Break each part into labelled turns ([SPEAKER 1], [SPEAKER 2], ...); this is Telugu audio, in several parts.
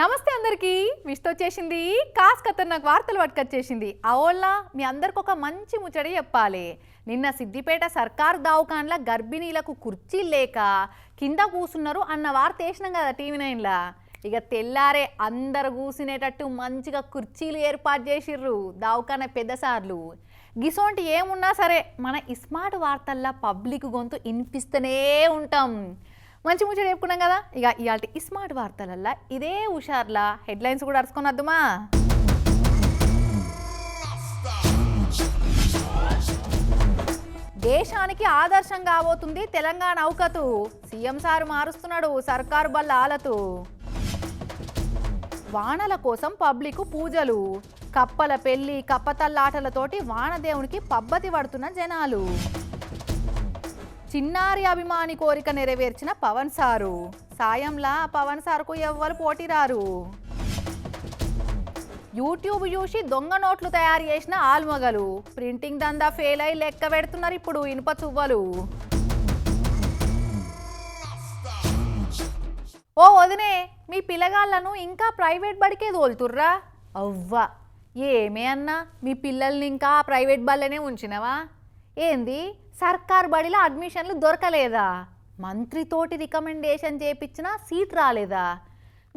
[SPEAKER 1] నమస్తే అందరికీ. విష్తో వచ్చేసింది. కాస్ ఖతర్నాక్ వార్తలు పట్టుకొచ్చేసింది. అవోల్లా మీ అందరికి ఒక మంచి ముచ్చడి చెప్పాలి. నిన్న సిద్దిపేట సర్కార్ దవాఖాన్ల గర్భిణీలకు కుర్చీలు లేక కింద కూసున్నారు అన్న వార్త వేసినాం కదా TV9లా. ఇక తెల్లారే అందరు కూసినేటట్టు మంచిగా కుర్చీలు ఏర్పాటు చేసిర్రు దవాఖాన పెద్దసార్లు. గిసోంటి ఏమున్నా సరే మన స్మార్ట్ వార్తల్లో పబ్లిక్ గొంతు వినిపిస్తూనే ఉంటాం. మంచి ముచ్చట చెప్పుకున్నాం కదా. ఇక ఇవాళ స్మార్ట్ వార్తలల్లో ఇదే హుషార్లా హెడ్లైన్స్ కూడా అరుచుకొని వద్దుమా. దేశానికి ఆదర్శం కాబోతుంది తెలంగాణ ఔకతు. సీఎం సార్ మారుస్తున్నాడు సర్కారు బల్ల ఆలతు. వానల కోసం పబ్లిక్ పూజలు. కప్పల పెళ్లి కప్పతల్లాటలతోటి వానదేవునికి పబ్బతి పడుతున్న జనాలు. చిన్నారి అభిమాని కోరిక నెరవేర్చిన పవన్ సారు. సాయంలా పవన్ సార్కు ఎవ్వరు పోటీరారు. యూట్యూబ్ చూసి దొంగ నోట్లు తయారు చేసిన ఆల్మగలు. ప్రింటింగ్ దందా ఫెయిల్ అయి లెక్క పెడుతున్నారు ఇప్పుడు ఇనుప చువ్వలు. ఓ వదినే, మీ పిల్లగాళ్ళను ఇంకా ప్రైవేట్ బడికే తోలుతుర్రా? అవ్వా ఏమే అన్నా, మీ పిల్లల్ని ఇంకా ప్రైవేట్ బళ్ళనే ఉంచినవా ఏంది? సర్కార్ బడిలో అడ్మిషన్లు దొరకలేదా? మంత్రితోటి రికమెండేషన్ చేయించినా సీట్ రాలేదా?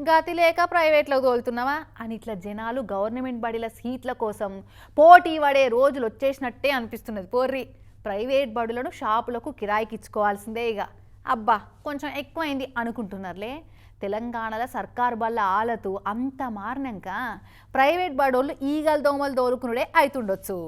[SPEAKER 1] గతి లేక ప్రైవేట్లో తోలుతున్నావా అని ఇట్లా జనాలు గవర్నమెంట్ బడిల సీట్ల కోసం పోటీ పడే రోజులు వచ్చేసినట్టే అనిపిస్తున్నది. పోర్రి, ప్రైవేట్ బడులను షాపులకు కిరాయికి ఇచ్చుకోవాల్సిందే. ఇక అబ్బా కొంచెం ఎక్కువైంది అనుకుంటున్నారులే. తెలంగాణలో సర్కారు బళ్ళ ఆలతు అంత మారినాక ప్రైవేట్ బడోళ్ళు ఈగలు దోమలు దోలుకునుడే అవుతుండొచ్చు.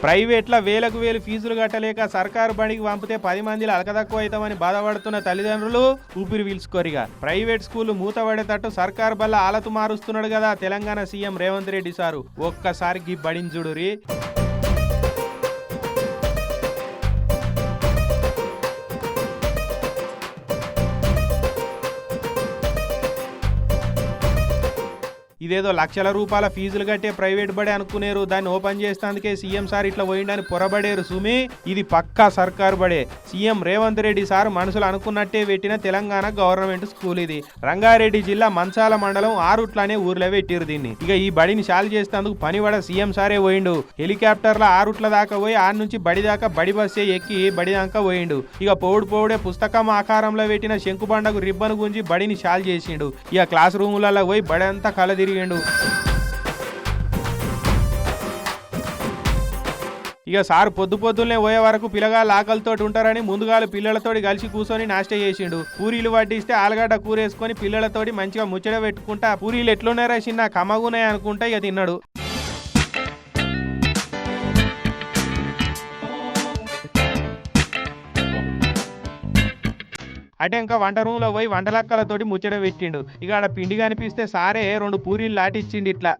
[SPEAKER 2] ప్రైవేట్ల వేలకు వేలు ఫీజులు కట్టలేక సర్కారు బడికి పంపితే 10 మందిలో అలకదక్కువ అవుతామని బాధపడుతున్న తల్లిదండ్రులు ఊపిరి పీల్చుకోరిగా. ప్రైవేట్ స్కూళ్లు మూతపడేటట్టు సర్కారు బల్ల ఆలతు మారుస్తున్నాడు కదా తెలంగాణ సీఎం రేవంత్ రెడ్డి సారు. ఒక్కసారికి బడిని చూడురి. ఇదేదో లక్షల రూపాయల ఫీజులు కట్టే ప్రైవేట్ బడి అనుకునేరు. దాన్ని ఓపెన్ చేసేందుకే సీఎం సార్ ఇట్లా పోయిండని పొరబడేరు సుమి. ఇది పక్కా సర్కారు బడే. సీఎం రేవంత్ రెడ్డి సార్ మనసులు అనుకున్నట్టే పెట్టిన తెలంగాణ గవర్నమెంట్ స్కూల్ ఇది. రంగారెడ్డి జిల్లా మంచాల మండలం ఆరుట్ల అనే ఊర్లో పెట్టిరు దీన్ని. ఇక ఈ బడిని చాలు చేసేందుకు పనిపడ సీఎం సారే పోయిండు. హెలికాప్టర్లో ఆరుట్ల దాకా పోయి ఆరు నుంచి బడి దాకా బడి బస్సే ఎక్కి బడి దాకా పోయిండు. ఇక పోవుడే పుస్తకం ఆకారంలో పెట్టిన శంకుబండకు రిబ్బన్ గుంజి బడిని చాలు చేసిండు. ఇక క్లాస్ రూములలో పోయి బడి అంతా కలదిరి. ఇక సార్ పొద్దున్నే పోయే వరకు పిల్లగాళ్ళు ఆకలితోటి ఉంటారని ముందుగాలు పిల్లలతోటి కలిసి కూర్చొని నాష్ట చేసిండు. పూరీలు వడ్డిస్తే ఆలుగడ్డ కూరేసుకొని పిల్లలతోటి మంచిగా ముచ్చట పెట్టుకుంటా పూరీలు ఎట్లున్నారా చిన్న కమ్మగున్నాయి అనుకుంటా ఇక తిన్నాడు. అంటే ఇంకా వంట రూమ్లో పోయి వంటలక్కలతోటి ముచ్చట పెట్టిండు. ఇక ఆడ పిండి కనిపిస్తే సారే 2 పూరీలు లాటిచ్చిండు ఇట్లా.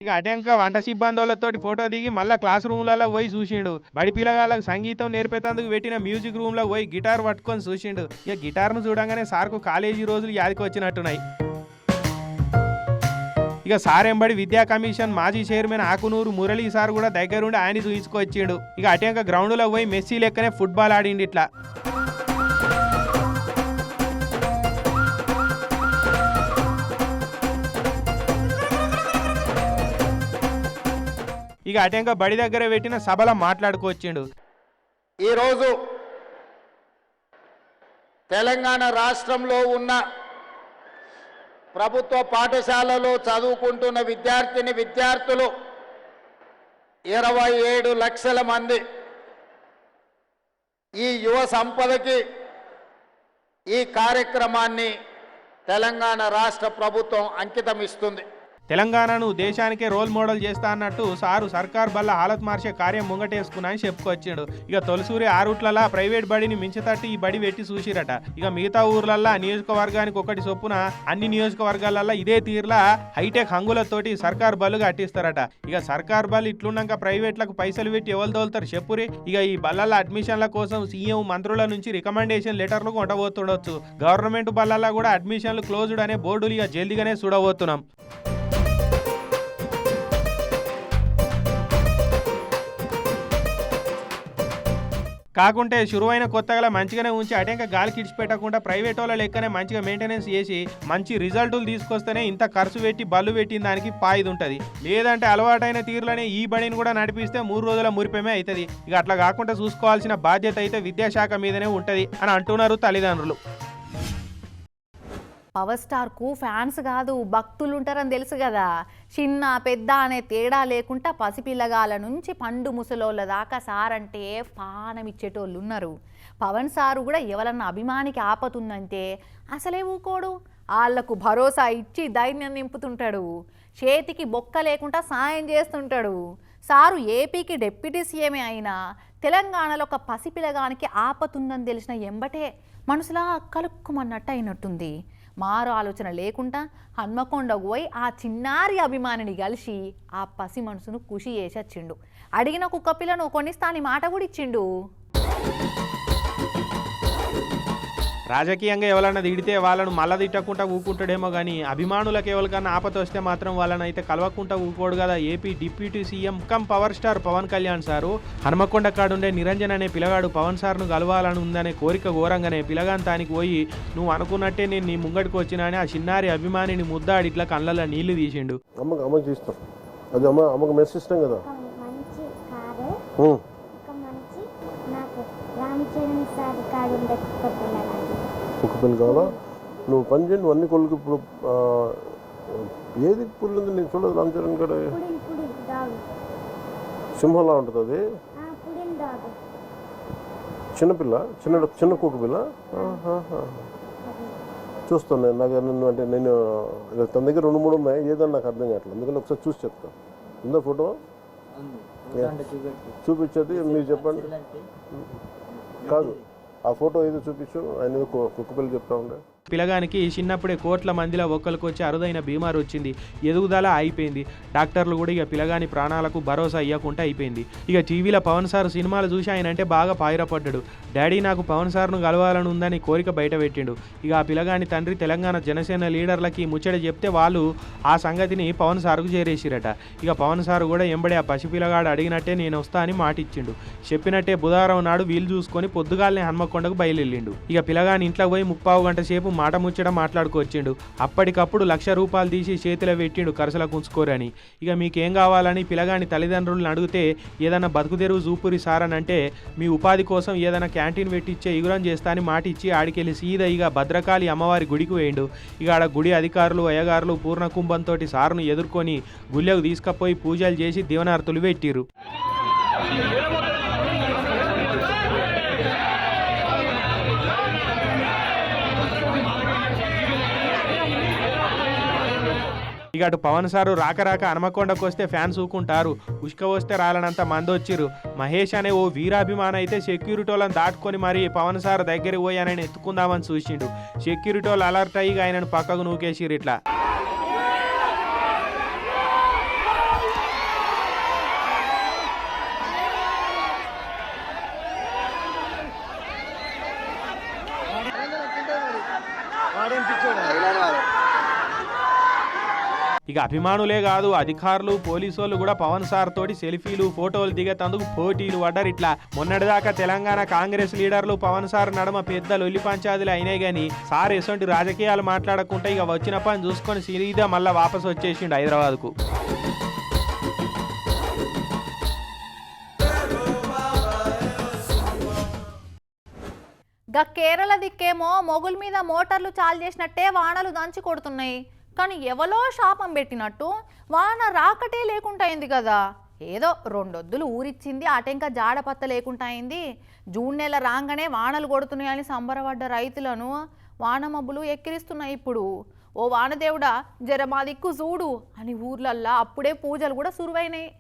[SPEAKER 2] ఇక అటెంక వంట సిబ్బందులతోటి ఫోటో దిగి మళ్ళీ క్లాస్ రూమ్లలో పోయి చూసిండు. బడి పిల్లగాళ్ళకు సంగీతం నేర్పేందుకు పెట్టిన మ్యూజిక్ రూమ్ లో పోయి గిటార్ పట్టుకొని చూసిండు. ఇక గిటార్ను చూడంగానే సార్కు కాలేజీ రోజులు యాదికి వచ్చినట్టున్నాయి. ఇక సారెంబడి విద్యా కమిషన్ మాజీ చైర్మన్ ఆకునూరు మురళీ సార్ కూడా దగ్గరుండి ఆయన చూయించుకొచ్చిండు. ఇక అటెంక గ్రౌండ్లో పోయి మెస్సీ లెక్కనే ఫుట్బాల్ ఆడిండు ఇట్లా. ఇక అటెంక బడి దగ్గర పెట్టిన సభలో మాట్లాడుకొచ్చిండు.
[SPEAKER 3] ఈరోజు తెలంగాణ రాష్ట్రంలో ఉన్న ప్రభుత్వ పాఠశాలలో చదువుకుంటున్న విద్యార్థులు 27 లక్షల మంది. ఈ యువ సంపదకి ఈ కార్యక్రమాన్ని తెలంగాణ రాష్ట్ర ప్రభుత్వం అంకితం ఇస్తుంది.
[SPEAKER 2] తెలంగాణను దేశానికే రోల్ మోడల్ చేస్తా అన్నట్టు సారు సర్కార్ బల్ల హాలత్ మార్చే కార్యం ముంగటేసుకున్నా అని చెప్పుకొచ్చాడు. ఇక తొలిసూరి ఆరుట్లలా ప్రైవేట్ బడిని మించతట్టి ఈ బడి పెట్టి చూసిరట. ఇక మిగతా ఊర్లల్లా నియోజకవర్గానికి ఒకటి చొప్పున అన్ని నియోజకవర్గాలల్లో ఇదే తీరులా హైటెక్ హంగులతోటి సర్కార్ బళ్ళు కట్టిస్తారట. ఇక సర్కార్ బళ్ళు ఇట్లున్నాక ప్రైవేట్లకు పైసలు పెట్టి ఎవరు తోలుతారు చెప్పురి. ఇక ఈ బళ్ళల అడ్మిషన్ల కోసం సీఎం మంత్రుల నుంచి రికమెండేషన్ లెటర్లు కొంటబోతుండొచ్చు. గవర్నమెంట్ బళ్ళల్లో కూడా అడ్మిషన్లు క్లోజ్డ్ అనే బోర్డులు ఇక జల్దిగానే చూడబోతున్నాం. కాకుంటే షురువైన కొత్తగా మంచిగానే ఉంచి అటెంక గాలి కిడిచిపెట్టకుండా ప్రైవేట్ వాళ్ళ లెక్కనే మంచిగా మెయింటెనెన్స్ చేసి మంచి రిజల్టులు తీసుకొస్తేనే ఇంత ఖర్చు పెట్టి బల్లు పెట్టిన దానికి పాయిది ఉంటుంది. లేదంటే అలవాటైన తీరులోనే ఈ బడిని కూడా నడిపిస్తే 3 రోజుల మురిపమే అవుతుంది. ఇక అట్లా కాకుండా చూసుకోవాల్సిన బాధ్యత అయితే విద్యాశాఖ మీదనే ఉంటుంది అని అంటున్నారు తల్లిదండ్రులు.
[SPEAKER 1] పవర్ స్టార్కు ఫ్యాన్స్ కాదు భక్తులు ఉంటారని తెలుసు కదా. చిన్న పెద్ద అనే తేడా లేకుండా పసిపిల్లగాల నుంచి పండు ముసలోళ్ళ దాకా సార్ అంటే పానం ఇచ్చేటోళ్ళు ఉన్నారు. పవన్ సారు కూడా ఎవరన్నా అభిమానికి ఆపతుందంటే అసలే ఊకోడు. వాళ్లకు భరోసా ఇచ్చి ధైర్యం నింపుతుంటాడు. చేతికి బొక్క లేకుండా సాయం చేస్తుంటాడు. సారు ఏపీకి డిప్యూటీ సీఎమే అయినా తెలంగాణలో ఒక పసిపిల్లగానికి ఆపతుందని తెలిసిన ఎంబటే మనసులా కలుక్కుమన్నట్టు అయినట్టుంది. మారు ఆలోచన లేకుండా హన్మకొండకు పోయి ఆ చిన్నారి అభిమానిని కలిసి ఆ పసి మనసును ఖుషి చేసి వచ్చిండు. అడిగిన కుక్క పిల్లను కొనిస్తాని మాట కూడా ఇచ్చిండు.
[SPEAKER 2] రాజకీయంగా ఎవరన్నా తిడితే వాళ్ళను మళ్ళా తిట్టకుండా ఊకుంటాడేమో కానీ అభిమానులకు ఎవరికన్నా ఆపత వస్తే మాత్రం వాళ్ళని అయితే కలవకుండా ఊకోడు కదా. AP deputy CM cum power star Pawan Kalyan sir Hanumakonda కాడుండే నిరంజన్ అనే పిల్లగాడు పవన్ సార్ను కలవాలని ఉందనే కోరిక ఘోరంగానే పిల్లగాని తానికి పోయి నువ్వు అనుకున్నట్టే నేను నీ ముంగడికి వచ్చినా అని ఆ చిన్నారి అభిమానిని ముద్దాడి ఇట్లా కళ్ళల్లో నీళ్లు తీసిండు.
[SPEAKER 4] అమ్మకి ఇస్తాం అది అమ్మకి మెస్ ఇష్టం కదా.
[SPEAKER 5] మంచి కారు ఒక మంచి నాకు రామచరణ్ సార్ కాడు
[SPEAKER 4] ఒక పిల్ల కావాలా నువ్వు పని చేయండి అన్ని కొడుకు. ఇప్పుడు ఏది పుల్లు ఉంది నేను చూడదు. రామచరణ్ కాడ సింహంలా ఉంటుంది అది. చిన్నపిల్ల చిన్న కుక్క పిల్ల చూస్తాను నేను. నాకు నన్ను అంటే నేను తన దగ్గర 2-3 ఉన్నాయి. ఏదన్నా నాకు అర్థం కావట్లేదు. అందుకని ఒకసారి చూసి చెప్తాను. ఉందా ఫోటో చూపించేది మీరు చెప్పండి. కాదు ఆ ఫోటో ఏదో చూపించు. ఆయన కుక్క పిల్ల చెప్తా ఉండే.
[SPEAKER 2] పిల్లగానికి చిన్నప్పుడే కోట్ల మందిలో ఒక్కరికి వచ్చి అరుదైన బీమారు వచ్చింది. ఎదుగుదల అయిపోయింది. డాక్టర్లు కూడా ఇక పిల్లగాని ప్రాణాలకు భరోసా ఇవ్వకుండా అయిపోయింది. ఇక టీవీలో పవన్ సార్ సినిమాలు చూసి ఆయన అంటే బాగా పాయిరపడ్డాడు. డాడీ నాకు పవన్ సార్ను కలవాలని ఉందని కోరిక బయట పెట్టిండు. ఇక ఆ పిల్లగాని తండ్రి తెలంగాణ జనసేన లీడర్లకి ముచ్చట చెప్తే వాళ్ళు ఆ సంగతిని పవన్ సార్కు చేరేసిరట. ఇక పవన్ సార్ కూడా ఎంబడే ఆ పసిపిల్లగాడు అడిగినట్టే నేను వస్తా అని మాటిచ్చిండు. చెప్పినట్టే బుధవారం నాడు వీలు చూసుకొని పొద్దుగాలనే హన్మకొండకు బయలుదేరిండు. ఇక పిల్లగాని ఇంట్లో పోయి 3/4 గంట సేపు మాట ముచ్చట మాట్లాడుకొచ్చిండు. అప్పటికప్పుడు ₹1,00,000 తీసి చేతిలో పెట్టిండు ఖర్చులకు ఉంచుకోరని. ఇక మీకేం కావాలని పిల్లగాని తల్లిదండ్రులను అడిగితే ఏదైనా బతుకు తెరువు చూపురి సార్ అని అంటే మీ ఉపాధి కోసం ఏదైనా క్యాంటీన్ పెట్టిచ్చే ఇగురం చేస్తా అని మాట ఇచ్చి ఆడికెళ్ళి సీదా ఇక భద్రకాళి అమ్మవారి గుడికి వేయండు. ఇక ఆడ గుడి అధికారులు అయ్యగారులు పూర్ణ కుంభంతో సారును ఎదుర్కొని గుళ్ళకు తీసుకుపోయి పూజలు చేసి దీవనార్తులు పెట్టిరు. ఇక అటు పవన్ సారు రాక హనుమకొండకు వస్తే ఫ్యాన్స్ ఊకుంటారు. ఉష్క వస్తే రాలనంత మంది వచ్చిర్రు. మహేష్ అనే ఓ వీరాభిమాన అయితే సెక్యూరిటీ వాళ్ళని దాటుకొని మరి పవన్ సార్ దగ్గరికి పోయి ఆయన ఎత్తుకుందామని చూసిండు. సెక్యూరిటీ వాళ్ళు అలర్ట్ అయ్యి ఆయనను పక్కకు నూకేసిరు. ఇట్లా ఇక అభిమానులే కాదు అధికారులు పోలీసు వాళ్ళు కూడా పవన్ సార్ తోటి సెల్ఫీలు ఫోటోలు దిగేందుకు పోటీలు పడ్డారు. ఇట్లా మొన్నటిదాకా తెలంగాణ కాంగ్రెస్ లీడర్లు పవన్ సార్ నడుమ పెద్ద లొల్లి పంచాదులు అయినాయి కానీ సార్ ఎటువంటి రాజకీయాలు మాట్లాడకుండా ఇక వచ్చిన పని చూసుకొని సీదా మళ్ళీ వాపసు వచ్చేసిండు హైదరాబాద్కు.
[SPEAKER 1] గా కేరళ దిక్కేమో మొగుల మీద మోటార్లు చాలు చేసినట్టే వానలు దంచి కొడుతున్నాయి. కానీ ఎవలో శాపం పెట్టినట్టు వాన రాకటే లేకుండా అయింది కదా. ఏదో 2 వద్దులు ఊరిచ్చింది అటెంక జాడపత్త లేకుండా అయింది. జూన్ నెల రాగానే వానలు కొడుతున్నాయని సంబరపడ్డ రైతులను వానమబ్బులు ఎక్కిరిస్తున్నాయి. ఇప్పుడు ఓ వానదేవుడా జర మా దిక్కు చూడు అని ఊర్లల్లా అప్పుడే పూజలు కూడా సురువైనాయి.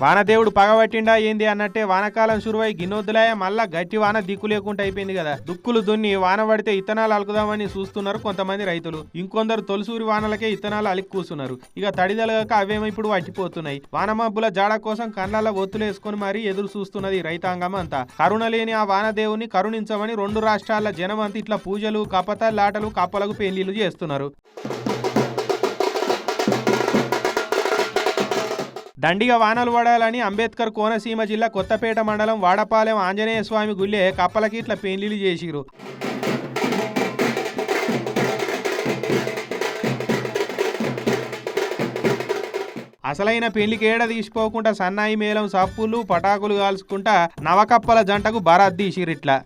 [SPEAKER 2] వానదేవుడు పగబట్టిండా ఏంది అన్నట్టే వానకాలం సురువై గిన్నొద్దులాయ మళ్ళా గట్టి వాన దిక్కు లేకుండా అయిపోయింది కదా. దుక్కులు దున్ని వాన పడితే ఇత్తనాలు అలుకుదామని చూస్తున్నారు కొంతమంది రైతులు. ఇంకొందరు తొలిసూరి వానలకే ఇత్తనాలు అలికి కూస్తున్నారు. ఇక తడిదలగాక అవేమో ఇప్పుడు వట్టిపోతున్నాయి. వానమబ్బుల జాడ కోసం కళ్ళల్లో ఒత్తులు వేసుకొని మరీ ఎదురు చూస్తున్నది రైతాంగం అంతా. కరుణ లేని ఆ వానదేవుని కరుణించమని 2 రాష్ట్రాల జనం అంతా ఇట్లా పూజలు కపతలాటలు కప్పలకు పెళ్లిళ్లు చేస్తున్నారు. దండిగా వానలు పడాలని అంబేద్కర్ కోనసీమ జిల్లా కొత్తపేట మండలం వాడపాలెం ఆంజనేయ స్వామి గుళ్ళే కప్పలకి ఇట్లా పెళ్లిళ్ళు చేసిరు. అసలైన పెళ్లికి ఏడ తీసిపోకుండా సన్నాయి మేళం సప్పులు పటాకులు కాల్చుకుంటా నవకప్పల జంటకు బరాత్ తీసిరిట్లా.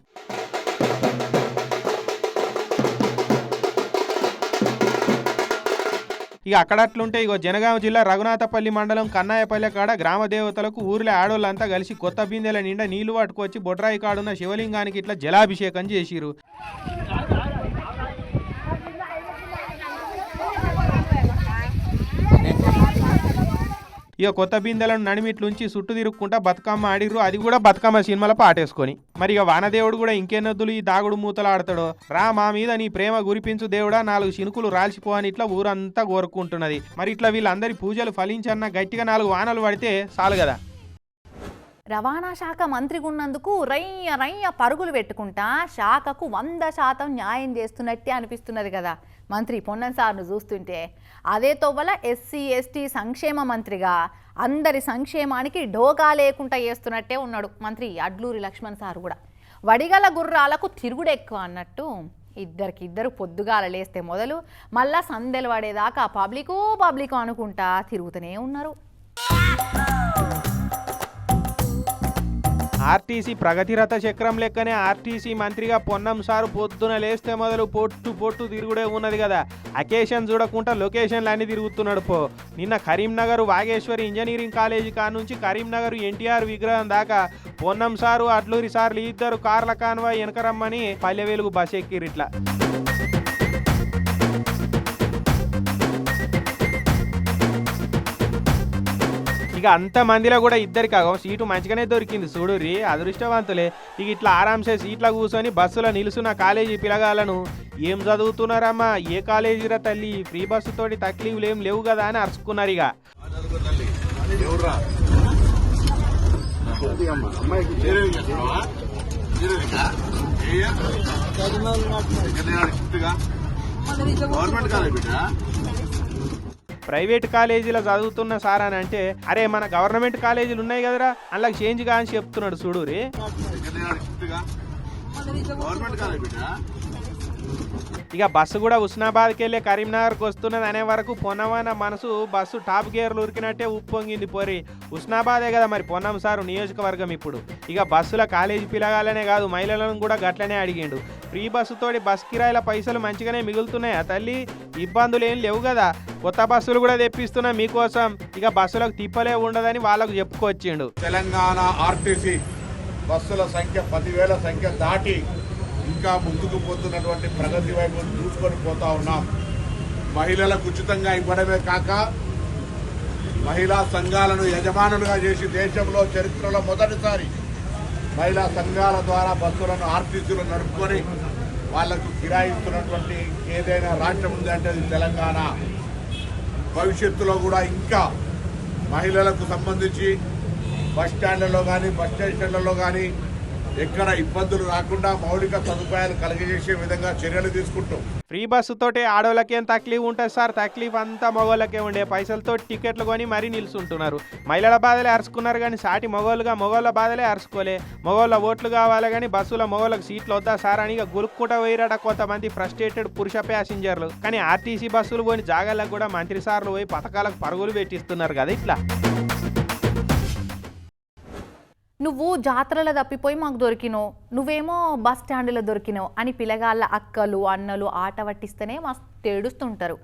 [SPEAKER 2] ఇక అక్కడట్లుంటే ఇగో జనగామ జిల్లా రఘునాథపల్లి మండలం కన్నాయపల్లె కాడ గ్రామ దేవతలకు ఊర్లో ఆడోళ్ళంతా కలిసి కొత్త బిందెల నిండా నీళ్లు పట్టుకొచ్చి బొడ్రాయి కాడున్న శివలింగానికి ఇట్లా జలాభిషేకం చేసిరు. ఇక కొత్త బిందెలను నడిమిట్లుంచి చుట్టూ తిరుక్కుంటా బతుకమ్మ ఆడిర్రు, అది కూడా బతుకమ్మ సినిమాల పాటేసుకొని. మరి ఇక వానదేవుడు కూడా ఇంకెన్నొద్దులు ఈ దాగుడు మూతలు ఆడతాడో. రా మా మీద నీ ప్రేమ గురిపించు దేవుడా, 4 శినుకులు రాల్చిపోవని ఇట్లా ఊరంతా కోరుకుంటున్నది. మరి ఇట్లా వీళ్ళందరి పూజలు ఫలించన్నా గట్టిగా 4 వానలు పడితే చాలు కదా.
[SPEAKER 1] రవాణా శాఖ మంత్రిగా ఉన్నందుకు రయ్య రయ్య పరుగులు పెట్టుకుంటా శాఖకు 100% న్యాయం చేస్తున్నట్టే అనిపిస్తున్నది కదా మంత్రి పొన్నం సార్ను చూస్తుంటే. అదే తొవ్వల ఎస్సీ ఎస్టీ సంక్షేమ మంత్రిగా అందరి సంక్షేమానికి డోగా లేకుండా చేస్తున్నట్టే ఉన్నాడు మంత్రి అడ్లూరి లక్ష్మణ్ సార్ కూడా. వడిగల గుర్రాలకు తిరుగుడు ఎక్కువ అన్నట్టు ఇద్దరు పొద్దుగాల లేస్తే మొదలు మళ్ళా సందెలు పడేదాకా పబ్లికు అనుకుంటా తిరుగుతూనే ఉన్నారు.
[SPEAKER 2] ఆర్టీసీ ప్రగతిరథ చక్రం లెక్కనే ఆర్టీసీ మంత్రిగా పొన్నం సారు పొద్దున లేస్తే మొదలు పొట్టు తిరుగుడే ఉన్నది కదా. అకేషన్ చూడకుండా లొకేషన్లు అన్ని తిరుగుతున్నాడు పో. నిన్న కరీంనగర్ వాగేశ్వరి ఇంజనీరింగ్ కాలేజీ నుంచి కరీంనగర్ ఎన్టీఆర్ విగ్రహం దాకా పొన్నం సారు అడ్లూరి సార్లు ఇద్దరు కార్ల కాన్వాయ్ వెనకరమ్మని పల్లె వెలుగు బస్ ఎక్కిరిట్లా. ఇక అంత మందిలో కూడా ఇద్దరికి సీటు మంచిగానే దొరికింది చూడుర్రి, అదృష్టవంతులే. ఇక ఇట్లా ఆరాంసే సీట్ల కూర్చొని బస్సులో నిలుసున్న కాలేజీ పిల్లగాలను ఏం చదువుతున్నారమ్మా, ఏ కాలేజీరా తల్లి, ఫ్రీ బస్సు తోటి తక్లీఫ్లు ఏం లేవు కదా అని అరుచుకున్నారు. ఇక ప్రైవేట్ కాలేజీలో చదువుతున్న సార్ అని అంటే, అరే మన గవర్నమెంట్ కాలేజీలు ఉన్నాయి కదరా అందులో చేంజ్ గా అని చెప్తున్నాడు చూడురి. ఇక బస్సు కూడా హుస్నాబాద్కి వెళ్ళే కరీంనగర్కి వస్తున్నది అనే వరకు పొన్నమైన మనసు బస్సు టాప్ గేర్లు ఉరికినట్టే ఉప్పొంగింది పోరి. హుస్నాబాదే కదా మరి పొన్నం సారు నియోజకవర్గం ఇప్పుడు. ఇక బస్సుల కాలేజీ పిల్లగాలనే కాదు మహిళలను కూడా గట్లనే అడిగిండు. ఫ్రీ బస్సుతోటి బస్ కిరాయిల పైసలు మంచిగానే మిగులుతున్నాయా తల్లి, ఇబ్బందులు ఏం లేవు కదా, కొత్త బస్సులు కూడా తెప్పిస్తున్నా మీకోసం, ఇక బస్సులకు తిప్పలే ఉండదని వాళ్ళకు చెప్పుకొచ్చిండు.
[SPEAKER 6] తెలంగాణ ఆర్టీసీ బస్సుల సంఖ్య 10,000 సంఖ్య దాటి ఇంకా ముందుకు పోతున్నటువంటి ప్రగతి వైపు చూసుకొని పోతా ఉన్నాం. మహిళలకు ఉచితంగా ఇవ్వడమే కాక మహిళా సంఘాలను యజమానులుగా చేసి దేశంలో చరిత్రలో మొదటిసారి మహిళా సంఘాల ద్వారా బస్సులను ఆర్టీసీలు నడుపుకొని వాళ్లకు కిరాయిస్తున్నటువంటి ఏదైనా రాష్ట్రం ఉంది అంటే అది తెలంగాణ. భవిష్యత్తులో కూడా ఇంకా మహిళలకు సంబంధించి బస్ స్టాండ్లలో కానీ బస్ స్టేషన్లలో కానీ ఎక్కడ ఇబ్బందులు రాకుండా మౌలిక సదుపాయాలు కలిగజేసే విధంగా చర్యలు తీసుకుంటాం.
[SPEAKER 2] ఫ్రీ బస్సు తోటి ఆడోళ్ళకేం తక్లీఫ్ ఉంటుంది సార్, తక్లీఫ్ అంతా మగోళ్ళకే ఉండే, పైసలతో టికెట్లు కొని మరీ నిలుచుంటున్నారు. మహిళల బాధలే అరుచుకున్నారు కానీ సాటి మగోళ్ళ బాధలే అరుచుకోలే. మగోళ్ళ ఓట్లు కావాలి కానీ బస్సులో మగోళ్ళకి సీట్లు వద్దా సార్ అని ఇక గులుక్కుంటా పోయిరట కొంతమంది ఫ్రస్ట్రేటెడ్ పురుష ప్యాసింజర్లు. కానీ ఆర్టీసీ బస్సులు పోని జాగాలకు కూడా మంత్రి సార్లు పోయి పథకాలకు పరుగులు పెట్టిస్తున్నారు కదా. ఇట్లా
[SPEAKER 1] నువ్వు జాతరలో తప్పిపోయి మాకు దొరికినావు, నువ్వేమో బస్ స్టాండ్లో దొరికినావు అని పిల్లగాళ్ళ అక్కలు అన్నలు ఆట పట్టిస్తేనే మస్తు ఏడుస్తుంటారు.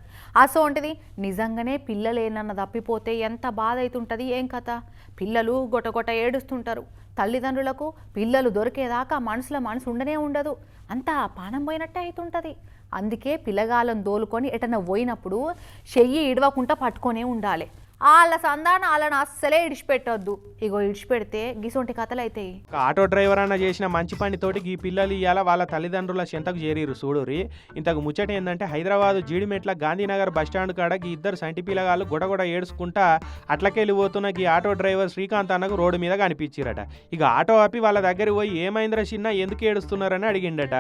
[SPEAKER 1] అసోంటిది నిజంగానే పిల్లలు ఏమన్నా తప్పిపోతే ఎంత బాధ అవుతుంటుంది ఏం కథ. పిల్లలు గొటగొట ఏడుస్తుంటారు. తల్లిదండ్రులకు పిల్లలు దొరికేదాకా మనసు ఉండనే ఉండదు, అంతా పానం పోయినట్టే అవుతుంటుంది. అందుకే పిల్లగాళ్ళను దోలుకొని ఎటన్నా పోయినప్పుడు చెయ్యి ఇడవకుండా పట్టుకొనే ఉండాలి. వాళ్ళ సంధానం వాళ్ళని అస్సలే ఇడిచిపెట్టొద్దు. ఇగో ఇడిచిపెడితే గిసొంటి కథలు అవుతాయి.
[SPEAKER 2] ఆటో డ్రైవర్ అన్న చేసిన మంచి పనితోటి ఈ పిల్లలు ఇవాళ వాళ్ళ తల్లిదండ్రుల చెంతకు చేరిరు చూడురి. ఇంతకు ముచ్చట ఏంటంటే హైదరాబాద్ జీడిమెట్ల గాంధీనగర్ బస్టాండ్ కాడ ఈ ఇద్దరు సంటి పిల్లగాళ్ళు గొడగొడ ఏడుచుకుంటా అట్లకెళ్ళిపోతున్న ఈ ఆటో డ్రైవర్ శ్రీకాంత్ అన్నకు రోడ్డు మీద కనిపించిరట. ఇక ఆటో ఆపి వాళ్ళ దగ్గరికి పోయి ఏమైందిరా చిన్న ఎందుకు ఏడుస్తున్నారని అడిగిండట.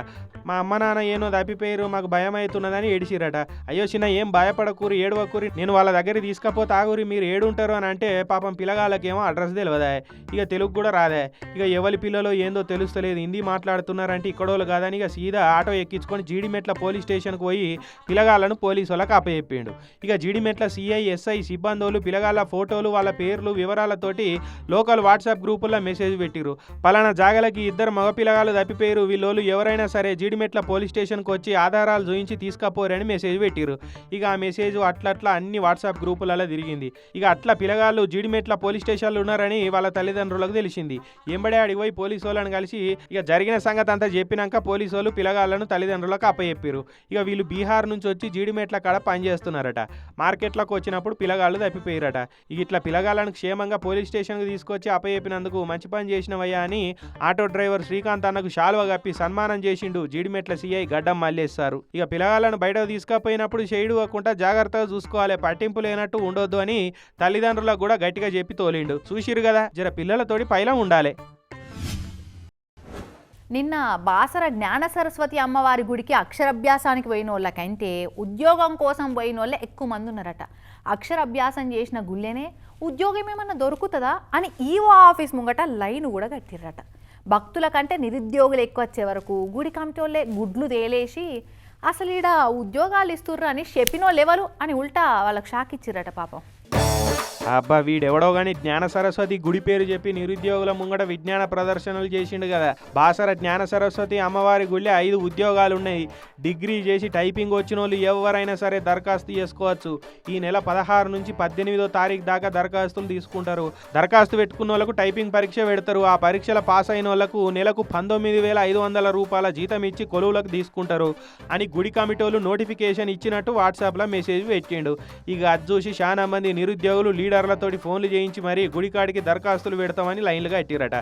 [SPEAKER 2] మా అమ్మ నాన్న ఏనో తప్పిపోయారు మాకు భయం అవుతున్నదని ఏడిచిరట. అయ్యో చిన్న ఏం భయపడకూరి ఏడవకూరి, నేను వాళ్ళ దగ్గరికి తీసుకపోతే ఆగురి మీరు ఏడుంటారు అని అంటే పాపం పిల్లగాళ్ళకేమో అడ్రస్ తెలియదా, ఇక తెలుగు కూడా రాదే, ఇక ఎవరి పిల్లలో ఏందో తెలుస్తలేదు, హిందీ మాట్లాడుతున్నారంటే ఇక్కడోళ్ళు కాదని ఇక సీదా ఆటో ఎక్కించుకొని జీడిమెట్ల పోలీస్ స్టేషన్కి పోయి పిల్లగాళ్ళను పోలీసు వాళ్ళకి అప్పచెప్పిండు. ఇక జీడిమెట్ల సిఐ ఎస్ఐ సిబ్బందులు పిల్లగాళ్ళ ఫోటోలు వాళ్ళ పేర్లు వివరాలతోటి లోకల్ వాట్సాప్ గ్రూపుల్లో మెసేజ్ పెట్టిరు. పలానా జాగలకి 2 మగ పిల్లగాళ్ళు తప్పిపోయారు, వీళ్ళు ఎవరైనా సరే జీడిమెట్ల పోలీస్ స్టేషన్కి వచ్చి ఆధారాలు చూయించి తీసుకపోరని మెసేజ్ పెట్టిరు. ఇక ఆ మెసేజ్ అట్లట్లా అన్ని వాట్సాప్ గ్రూపులలో తిరిగింది. ఇక అట్లా పిల్లగాళ్ళు జీడిమెట్ల పోలీస్ స్టేషన్లో ఉన్నారని వాళ్ళ తల్లిదండ్రులకు తెలిసింది. ఎంబడే అడిగి పోయి పోలీసు వాళ్ళని కలిసి ఇక జరిగిన సంగతి అంతా చెప్పినాక పోలీసు వాళ్ళు పిల్లగాళ్ళను తల్లిదండ్రులకు అప్పచెప్పారు. ఇక వీళ్ళు బీహార్ నుంచి వచ్చి జీడిమెట్ల కాడ పనిచేస్తున్నారట. మార్కెట్లోకి వచ్చినప్పుడు పిల్లగాళ్ళు తప్పిపోయారట. ఇక ఇట్లా పిల్లగాళ్ళను క్షేమంగా పోలీస్ స్టేషన్కి తీసుకొచ్చి అప్పచెప్పినందుకు మంచి పని చేసినవయ్యా అని ఆటో డ్రైవర్ శ్రీకాంత్ అన్నకు శాలువ కప్పి సన్మానం చేసిండు జీడిమెట్ల సిఐ గడ్డం మల్లేస్తారు. ఇక పిల్లగాళ్ళను బయటకు తీసుకపోయినప్పుడు షేడు అవ్వకుండా జాగ్రత్తగా చూసుకోవాలి, పట్టింపు లేనట్టు ఉండొద్దు అని తల్లిదండ్రులకు కూడా గట్టిగా చెప్పి తోలిండు. చూసిరు కదా, జర పిల్లలతోటి పైలా ఉండాలి.
[SPEAKER 1] నిన్న బాసర జ్ఞాన సరస్వతి అమ్మవారి గుడికి అక్షరాభ్యాసానికి పోయిన వాళ్ళకంటే ఉద్యోగం కోసం పోయిన వాళ్ళే ఎక్కువ మంది ఉన్నారట. అక్షరాభ్యాసం చేసిన గుళ్ళేనే ఉద్యోగం ఏమన్నా దొరుకుతుందా అని ఈవో ఆఫీస్ ముంగట లైన్ కూడా కట్టిర్రట. భక్తుల కంటే నిరుద్యోగులు ఎక్కువ వచ్చే వరకు గుడి కమిటీ వాళ్ళే గుడ్లు తేలేసి అసలు ఈడ ఉద్యోగాలు ఇస్తుర్రు అని చెప్పినోళ్ళు ఎవరు అని ఉల్టా వాళ్ళకి షాక్ ఇచ్చిర్రట పాపం.
[SPEAKER 2] అబ్బా వీడెవడో గానీ జ్ఞాన సరస్వతి గుడి పేరు చెప్పి నిరుద్యోగుల ముంగట విజ్ఞాన ప్రదర్శనలు చేసిండు కదా. బాసర జ్ఞాన సరస్వతి అమ్మవారి గుళ్ళే 5 ఉద్యోగాలు ఉన్నాయి. డిగ్రీ చేసి టైపింగ్ వచ్చిన వాళ్ళు ఎవరైనా సరే దరఖాస్తు చేసుకోవచ్చు. ఈ నెల 16 నుంచి 18వ తారీఖు దాకా దరఖాస్తులు తీసుకుంటారు. దరఖాస్తు పెట్టుకున్న వాళ్ళకు టైపింగ్ పరీక్ష పెడతారు. ఆ పరీక్షల పాస్ అయిన వాళ్ళకు నెలకు 19,500 రూపాయల జీతం ఇచ్చి కొలువులకు తీసుకుంటారు అని గుడి కమిటీలు నోటిఫికేషన్ ఇచ్చినట్టు వాట్సాప్లో మెసేజ్ పెట్టిండు. ఇక అది చూసి చాలా మంది నిరుద్యోగులు లీడర్లతోటి ఫోన్లు చేయించి మరీ గుడికాడికి దరఖాస్తులు పెడతామని లైన్లుగా ఎట్టిరట.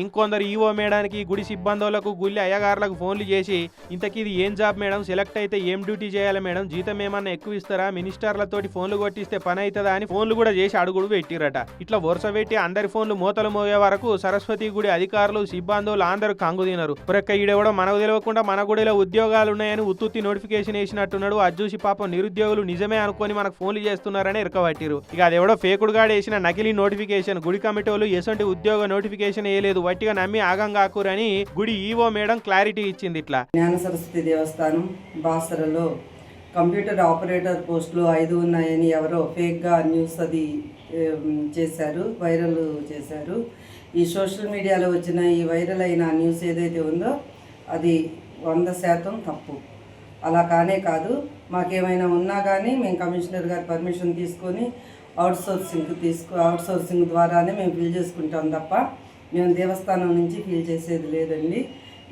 [SPEAKER 2] ఇంకొందరు ఈవో మేడానికి గుడి సిబ్బందులకు గుళ్ళి అయ్యగారులకు ఫోన్లు చేసి ఇంతకీ ఇది ఏం జాబ్ మేడం, సెలెక్ట్ అయితే ఏం డ్యూటీ చేయాలి మేడం, జీతం ఏమన్నా ఎక్కువ ఇస్తారా, మినిస్టర్లతోటి ఫోన్లు కొట్టిస్తే పని అవుతుందా అని ఫోన్లు కూడా చేసి అడుగుడు పెట్టిరట. ఇట్లా వరుస పెట్టి అందరి ఫోన్లు మూతలు మోగే వరకు సరస్వతి గుడి అధికారులు సిబ్బందులు అందరూ కంగు తినరు. పురక్క ఈడెవడో మనకు తెలియకుండా మన గుడిలో ఉద్యోగాలు ఉన్నాయని ఉత్తుత్తి నోటిఫికేషన్ వేసినట్టున్నాడు. అది చూసి పాపం నిరుద్యోగులు నిజమే అనుకొని మనకు ఫోన్లు చేస్తున్నారని ఇరకబట్టిరు. ఇక అదెవడో ఫేకుడుగాడు వేసిన నకిలీ నోటిఫికేషన్. గుడి కమిటీలు ఎసంటి ఉద్యోగ నోటిఫికేషన్ వేయలేదు, వట్టిగా నమ్మి ఆగం కాకురని గుడి ఈవో మేడం క్లారిటీ ఇచ్చింది. ఇట్లా
[SPEAKER 7] జ్ఞాన సరస్వతి దేవస్థానం బాసరలో కంప్యూటర్ ఆపరేటర్ పోస్టులు 5 ఉన్నాయని ఎవరో ఫేక్గా న్యూస్ అది చేశారు, వైరల్ చేశారు. ఈ సోషల్ మీడియాలో వచ్చిన ఈ వైరల్ అయిన న్యూస్ ఏదైతే ఉందో అది 100% తప్పు. అలా కానే కాదు, మాకేమైనా ఉన్నా కానీ మేము కమిషనర్ గారి పర్మిషన్ తీసుకొని అవుట్సోర్సింగ్ ద్వారానే మేము ఫిల్ చేసుకుంటాం తప్ప మేము దేవస్థానం నుంచి ఫిల్ చేసేది లేదండి.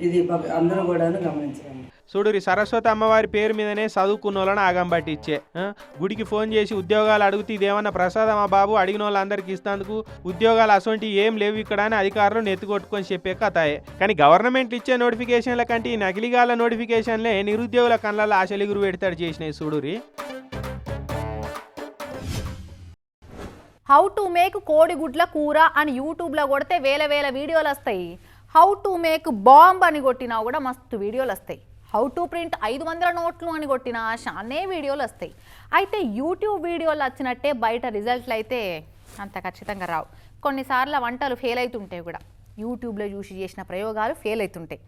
[SPEAKER 7] ఇది అందరూ కూడా గమనించండి.
[SPEAKER 2] చూడురి, సరస్వతి అమ్మవారి పేరు మీదనే చదువుకున్న వాళ్ళని ఆగం పట్టించే గుడికి ఫోన్ చేసి ఉద్యోగాలు అడిగితే ఇదేమన్నా ప్రసాదమా బాబు, అడిగిన వాళ్ళందరికీ ఇస్తాందుకు ఉద్యోగాలు అసొంటి ఏం లేవు ఇక్కడ అని అధికారులు నెత్తికొట్టుకొని చెప్పే కథాయే. కానీ గవర్నమెంట్ ఇచ్చే నోటిఫికేషన్ల కంటే ఈ నకిలీగాల నోటిఫికేషన్లే నిరుద్యోగుల కళ్ళల్లో ఆశలిగురు పెడతాడు చేసినాయి. చూడురి,
[SPEAKER 1] హౌ టు మేక్ కోడిగుడ్ల కూర అని యూట్యూబ్లో కొడితే వేల వీడియోలు వస్తాయి. హౌ టు మేక్ బాంబ్ అని కొట్టినా కూడా మస్తు వీడియోలు వస్తాయి. హౌ టు ప్రింట్ 500 నోట్లు అని కొట్టినా చానే వీడియోలు వస్తాయి. అయితే యూట్యూబ్ వీడియోలు వచ్చినట్టే బయట రిజల్ట్లు అయితే అంత ఖచ్చితంగా రావు. కొన్నిసార్లు వంటలు ఫెయిల్ అవుతుంటాయి కూడా. యూట్యూబ్లో చూసి చేసిన ప్రయోగాలు ఫెయిల్ అవుతుంటాయి.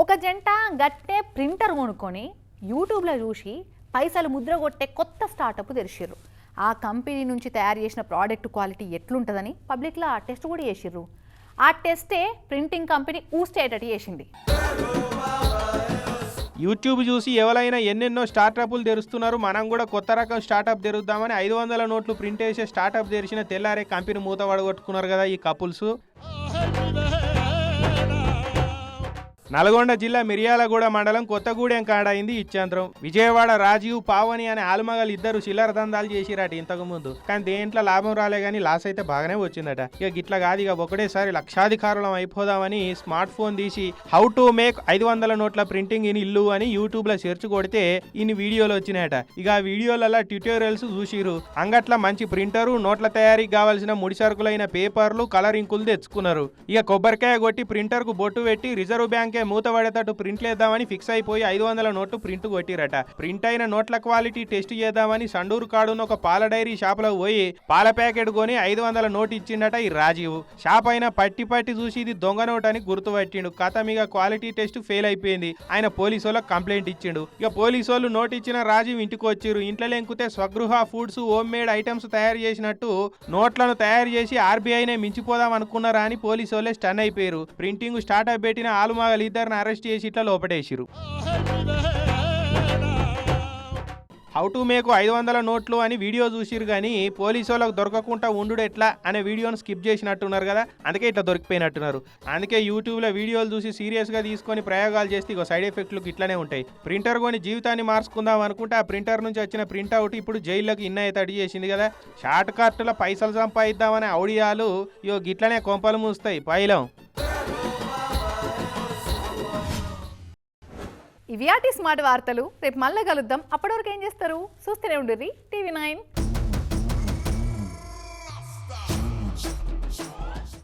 [SPEAKER 1] ఒక జంట గట్టే ప్రింటర్ కొనుక్కొని యూట్యూబ్లో చూసి పైసలు ముద్ర కొట్టే కొత్త స్టార్టప్ తెరిచిర్రు. ఆ కంపెనీ నుంచి తయారు చేసిన ప్రోడక్ట్ క్వాలిటీ ఎట్లుంటుందని పబ్లిక్లో టెస్ట్ కూడా చేసిర్రు. ఆ టెస్టే ప్రింటింగ్ కంపెనీ ఊస్టేటట్టు చేసింది.
[SPEAKER 2] యూట్యూబ్ చూసి ఎవరైనా ఎన్నెన్నో స్టార్టప్లు తెరుస్తున్నారు, మనం కూడా కొత్త రకం స్టార్టప్ తెరుద్దామని 500 నోట్లు ప్రింట్ చేసే స్టార్టప్ తెరిచిన తెల్లారే కంపెనీ మూత పడగొట్టుకున్నారు కదా ఈ కపుల్స్. నల్గొండ జిల్లా మిర్యాలగూడ మండలం కొత్తగూడెం కాడ అయింది ఇచ్చాంతరం. విజయవాడ రాజీవ్ పావని అనే ఆలుమగలు ఇద్దరు చిల్లర దందాలు చేసిరట ఇంతకు ముందు. కానీ దేంట్లో లాభం రాలే కానీ లాస్ అయితే బాగానే వచ్చిందట. ఇక గిట్లా కాదు, ఇక ఒకటేసారి లక్షాధికారులం అయిపోదామని స్మార్ట్ ఫోన్ తీసి హౌ టు మేక్ 500 నోట్ల ప్రింటింగ్ ఇన్ ఇల్లు అని యూట్యూబ్ లో సెర్చ్ కొడితే ఇన్ని వీడియోలు వచ్చినాయట. ఇక ఆ వీడియోలలో ట్యూటోరియల్స్ చూసిరు. అంగట్ల మంచి ప్రింటరు, నోట్ల తయారీకి కావాల్సిన ముడి సరుకులైన పేపర్లు, కలర్ ఇంకులు తెచ్చుకున్నారు. ఇక కొబ్బరికాయ కొట్టి ప్రింటర్ కు బొట్టు పెట్టి రిజర్వ్ బ్యాంక్ అందుకే మూత పడేటట్టు ప్రింట్లు వేద్దామని ఫిక్స్ అయిపోయి 500 నోట్లు ప్రింట్ కొట్టిరట. ప్రింట్ అయిన నోట్ల క్వాలిటీ టెస్ట్ చేద్దామని సండూరు కాడున్న ఒక పాల డైరీ షాపులో పోయి పాల ప్యాకెట్ కొని 500 నోటు ఇచ్చిండట ఈ రాజీవ్. షాప్ అయినా పట్టి చూసి ఇది దొంగ నోట్ అని గుర్తుపట్టిండు. కథమిగా క్వాలిటీ టెస్ట్ ఫెయిల్ అయిపోయింది. ఆయన పోలీసు వాళ్ళకి కంప్లైంట్ ఇచ్చిండు. ఇక పోలీసు వాళ్ళు నోట్ ఇచ్చిన రాజీవ్ ఇంటికి వచ్చిరు. ఇంట్లో లేకపోతే Swagruha foods home made items తయారు చేసినట్టు నోట్లను తయారు చేసి ఆర్బీఐనే మించిపోదాం అనుకున్నారా అని పోలీసు వాళ్ళే స్టన్ అయిపోయారు. ప్రింటింగ్ స్టార్ట్అప్ పెట్టిన ఆలుమాగలు ఇద్దరిని అరెస్ట్ చేసి ఇట్లా లోపడేసిరు. హౌ టు మేక్ 500 నోట్లు అని వీడియో చూసిరు కానీ పోలీసు వాళ్ళకు దొరకకుండా ఉండు ఎట్లా అనే వీడియోను స్కిప్ చేసినట్టున్నారు కదా, అందుకే ఇట్లా దొరికిపోయినట్టున్నారు. అందుకే యూట్యూబ్లో వీడియోలు చూసి సీరియస్గా తీసుకొని ప్రయోగాలు చేస్తే ఇక సైడ్ ఎఫెక్ట్లు ఇట్లానే ఉంటాయి. ప్రింటర్ కొని జీవితాన్ని మార్చుకుందాం అనుకుంటే ఆ ప్రింటర్ నుంచి వచ్చిన ప్రింట్అవుట్ ఇప్పుడు జైల్లోకి ఇన్నయ్య చేసింది కదా. షార్ట్ కట్లో పైసలు సంపాదిద్దామనే ఔడియాలు ఇగో గిట్లనే కొంపలు మూస్తాయి పైలం.
[SPEAKER 1] ఇవి ఆటి స్మార్ట్ వార్తలు. రేపు మళ్ళీ కలుద్దాం. అప్పటివరకు ఏం చేస్తారు? చూస్తూనే ఉండుర్రి TV9.